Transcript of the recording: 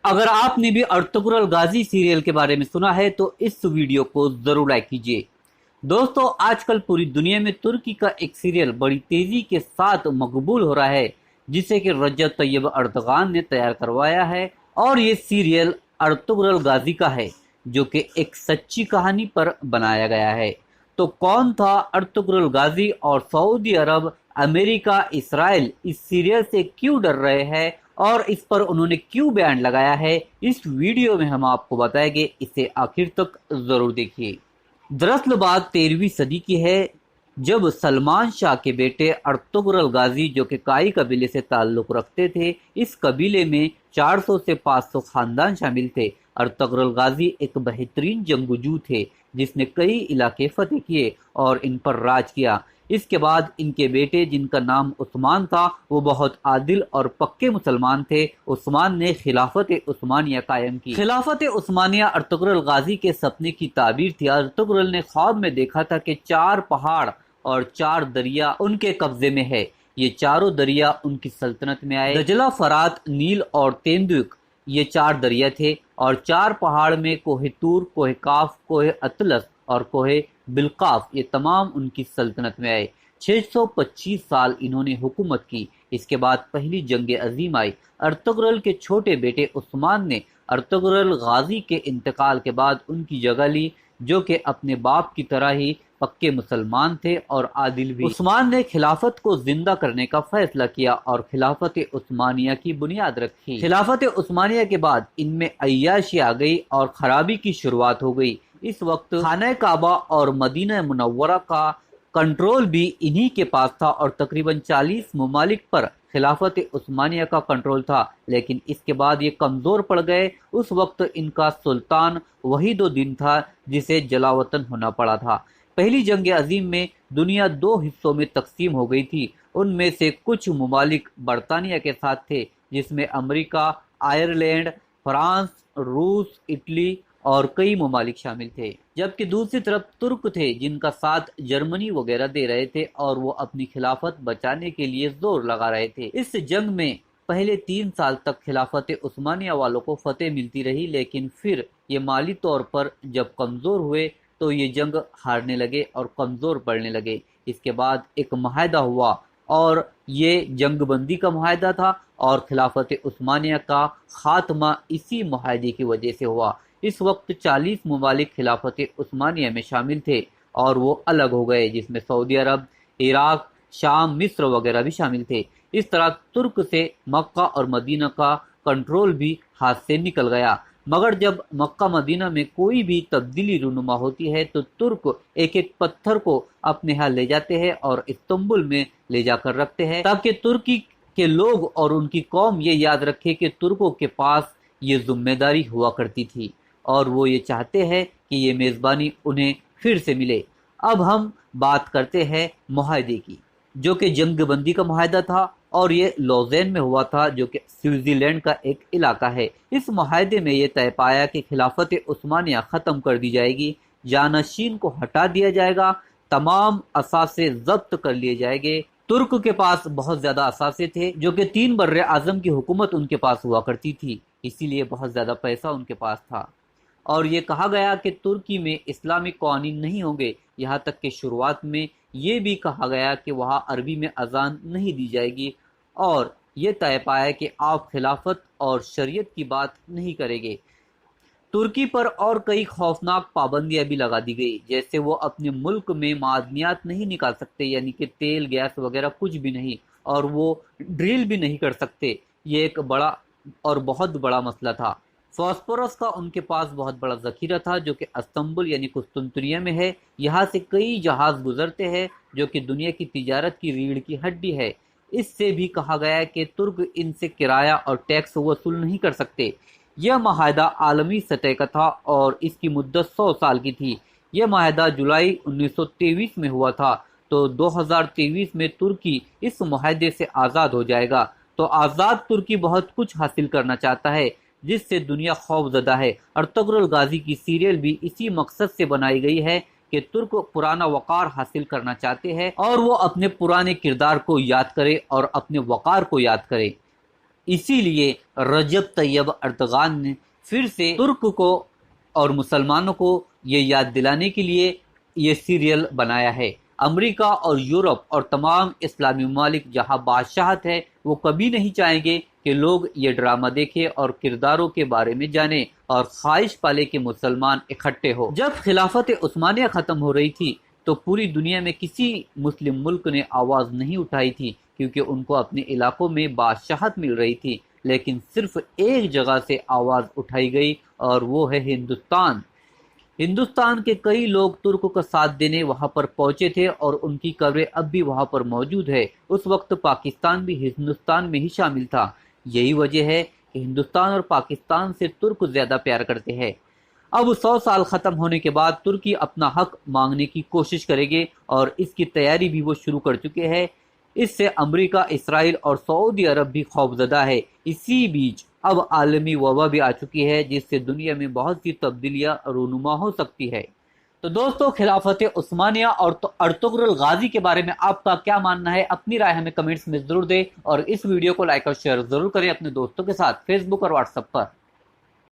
اگر آپ نے بھی ارطغرل غازی سیریل کے بارے میں سنا ہے تو اس ویڈیو کو ضرور لائک کیجیے۔ دوستو، آج کل پوری دنیا میں ترکی کا ایک سیریل بڑی تیزی کے ساتھ مقبول ہو رہا ہے، جسے کہ رجب طیب اردغان نے تیار کروایا ہے، اور یہ سیریل ارطغرل غازی کا ہے، جو کہ ایک سچی کہانی پر بنایا گیا ہے۔ تو کون تھا ارطغرل غازی، اور سعودی عرب، امریکہ، اسرائیل اس سیریل سے کیوں ڈر رہے ہیں، اور اس پر انہوں نے کیوں بین لگایا ہے، اس ویڈیو میں ہم آپ کو بتائیں گے، اسے آخر تک ضرور دیکھیے۔ دراصل بات 13ویں صدی کی ہے، جب سلمان شاہ کے بیٹے ارطغرل غازی، جو کہ کائی قبیلے سے تعلق رکھتے تھے، اس قبیلے میں 400 سے 500 خاندان شامل تھے۔ ارطغرل غازی ایک بہترین جنگجو تھے، جس نے کئی علاقے فتح کیے اور ان پر راج کیا۔ اس کے بعد ان کے بیٹے، جن کا نام عثمان تھا، وہ بہت عادل اور پکے مسلمان تھے۔ عثمان نے خلافت عثمانیہ قائم کی۔ خلافت عثمانیہ ارطغرل غازی کے سپنے کی تعبیر تھی۔ ارطغرل نے خواب میں دیکھا تھا کہ 4 پہاڑ اور 4 دریا ان کے قبضے میں ہے۔ یہ چاروں دریا ان کی سلطنت میں آئے۔ دجلہ، فرات، نیل اور تیندوک، یہ 4 دریا تھے، اور 4 پہاڑ میں کوہ طور، کوہ کاف، کوہ اطلس اور کوہ بلقاف، یہ تمام ان کی سلطنت میں آئے۔ 625 سال انہوں نے حکومت کی۔ اس کے بعد پہلی جنگ عظیم آئی۔ ارطغرل کے چھوٹے بیٹے عثمان نے ارطغرل غازی کے انتقال کے بعد ان کی جگہ لی، جو کہ اپنے باپ کی طرح ہی پکے مسلمان تھے اور عادل بھی۔ عثمان نے خلافت کو زندہ کرنے کا فیصلہ کیا اور خلافت عثمانیہ کی بنیاد رکھی۔ خلافت عثمانیہ کے بعد ان میں عیاشی آ گئی اور خرابی کی شروعات ہو گئی۔ اس وقت خانہ کعبہ اور مدینہ منورہ کا کنٹرول بھی انہی کے پاس تھا، اور تقریباً 40 ممالک پر خلافت عثمانیہ کا کنٹرول تھا، لیکن اس کے بعد یہ کمزور پڑ گئے۔ اس وقت ان کا سلطان وحید الدین تھا، جسے جلا وطن ہونا پڑا تھا۔ پہلی جنگ عظیم میں دنیا 2 حصوں میں تقسیم ہو گئی تھی۔ ان میں سے کچھ ممالک برطانیہ کے ساتھ تھے، جس میں امریکہ، آئرلینڈ، فرانس، روس، اٹلی اور کئی ممالک شامل تھے، جبکہ دوسری طرف ترک تھے، جن کا ساتھ جرمنی وغیرہ دے رہے تھے، اور وہ اپنی خلافت بچانے کے لیے زور لگا رہے تھے۔ اس جنگ میں پہلے 3 سال تک خلافت عثمانیہ والوں کو فتح ملتی رہی، لیکن پھر یہ مالی طور پر جب کمزور ہوئے تو یہ جنگ ہارنے لگے اور کمزور پڑنے لگے۔ اس کے بعد ایک معاہدہ ہوا، اور یہ جنگ بندی کا معاہدہ تھا، اور خلافت عثمانیہ کا خاتمہ اسی معاہدے کی وجہ سے ہوا۔ اس وقت 40 ممالک خلافت عثمانیہ میں شامل تھے، اور وہ الگ ہو گئے، جس میں سعودی عرب، عراق، شام، مصر وغیرہ بھی شامل تھے۔ اس طرح ترک سے مکہ اور مدینہ کا کنٹرول بھی ہاتھ سے نکل گیا۔ مگر جب مکہ مدینہ میں کوئی بھی تبدیلی رونما ہوتی ہے تو ترک ایک ایک پتھر کو اپنے ہاں لے جاتے ہیں اور استنبول میں لے جا کر رکھتے ہیں، تاکہ ترکی کے لوگ اور ان کی قوم یہ یاد رکھے کہ ترکوں کے پاس یہ ذمہ داری ہوا کرتی تھی، اور وہ یہ چاہتے ہیں کہ یہ میزبانی انہیں پھر سے ملے۔ اب ہم بات کرتے ہیں معاہدے کی، جو کہ جنگ بندی کا معاہدہ تھا، اور یہ لوزین میں ہوا تھا، جو کہ سوئٹزرلینڈ لینڈ کا ایک علاقہ ہے۔ اس معاہدے میں یہ طے پایا کہ خلافت عثمانیہ ختم کر دی جائے گی، جانشین کو ہٹا دیا جائے گا، تمام اثاثے ضبط کر لیے جائیں گے۔ ترک کے پاس بہت زیادہ اثاثے تھے، جو کہ 3 بر اعظم کی حکومت ان کے پاس ہوا کرتی تھی، اسی لیے بہت زیادہ پیسہ ان کے پاس تھا۔ اور یہ کہا گیا کہ ترکی میں اسلامی قوانین نہیں ہوں گے، یہاں تک کہ شروعات میں یہ بھی کہا گیا کہ وہاں عربی میں اذان نہیں دی جائے گی، اور یہ طے پایا کہ آپ خلافت اور شریعت کی بات نہیں کریں گے۔ ترکی پر اور کئی خوفناک پابندیاں بھی لگا دی گئی، جیسے وہ اپنے ملک میں معدنیات نہیں نکال سکتے، یعنی کہ تیل، گیس وغیرہ کچھ بھی نہیں، اور وہ ڈرل بھی نہیں کر سکتے۔ یہ ایک بڑا اور بہت بڑا مسئلہ تھا۔ فاسفورس کا ان کے پاس بہت بڑا ذخیرہ تھا، جو کہ استنبول یعنی قسطنطنیہ میں ہے۔ یہاں سے کئی جہاز گزرتے ہیں، جو کہ دنیا کی تجارت کی ریڑھ کی ہڈی ہے۔ اس سے بھی کہا گیا ہے کہ ترک ان سے کرایہ اور ٹیکس وصول نہیں کر سکتے۔ یہ معاہدہ عالمی سطح کا تھا، اور اس کی مدت 100 سال کی تھی۔ یہ معاہدہ جولائی 1923 میں ہوا تھا، تو 2023 میں ترکی اس معاہدے سے آزاد ہو جائے گا۔ تو آزاد ترکی بہت کچھ حاصل کرنا چاہتا ہے، جس سے دنیا خوف زدہ ہے۔ ارطغرل غازی کی سیریل بھی اسی مقصد سے بنائی گئی ہے کہ ترک پرانا وقار حاصل کرنا چاہتے ہیں، اور وہ اپنے پرانے کردار کو یاد کرے اور اپنے وقار کو یاد کرے۔ اسی لیے رجب طیب اردغان نے پھر سے ترک کو اور مسلمانوں کو یہ یاد دلانے کے لیے یہ سیریل بنایا ہے۔ امریکہ اور یورپ اور تمام اسلامی ممالک جہاں بادشاہت ہے وہ کبھی نہیں چاہیں گے کہ لوگ یہ ڈرامہ دیکھیں اور کرداروں کے بارے میں جانیں اور خواہش پالے کہ مسلمان اکٹھے ہو۔ جب خلافت عثمانیہ ختم ہو رہی تھی تو پوری دنیا میں کسی مسلم ملک نے آواز نہیں اٹھائی تھی کیونکہ ان کو اپنے علاقوں میں بادشاہت مل رہی تھی، لیکن صرف ایک جگہ سے آواز اٹھائی گئی اور وہ ہے ہندوستان۔ ہندوستان کے کئی لوگ ترک کا ساتھ دینے وہاں پر پہنچے تھے اور ان کی قبریں اب بھی وہاں پر موجود ہے۔ اس وقت پاکستان بھی ہندوستان میں ہی شامل تھا۔ یہی وجہ ہے کہ ہندوستان اور پاکستان سے ترک زیادہ پیار کرتے ہیں۔ اب 100 سال ختم ہونے کے بعد ترکی اپنا حق مانگنے کی کوشش کرے گے اور اس کی تیاری بھی وہ شروع کر چکے ہیں۔ اس سے امریکہ، اسرائیل اور سعودی عرب بھی خوفزدہ ہے۔ اسی بیچ اب عالمی وبا بھی آ چکی ہے جس سے دنیا میں بہت سی تبدیلیاں رونما ہو سکتی ہے۔ تو دوستو، خلافت عثمانیہ اور ارطغرل غازی کے بارے میں آپ کا کیا ماننا ہے؟ اپنی رائے ہمیں کمنٹس میں ضرور دیں اور اس ویڈیو کو لائک اور شیئر ضرور کریں اپنے دوستوں کے ساتھ، فیس بک اور واٹس ایپ پر۔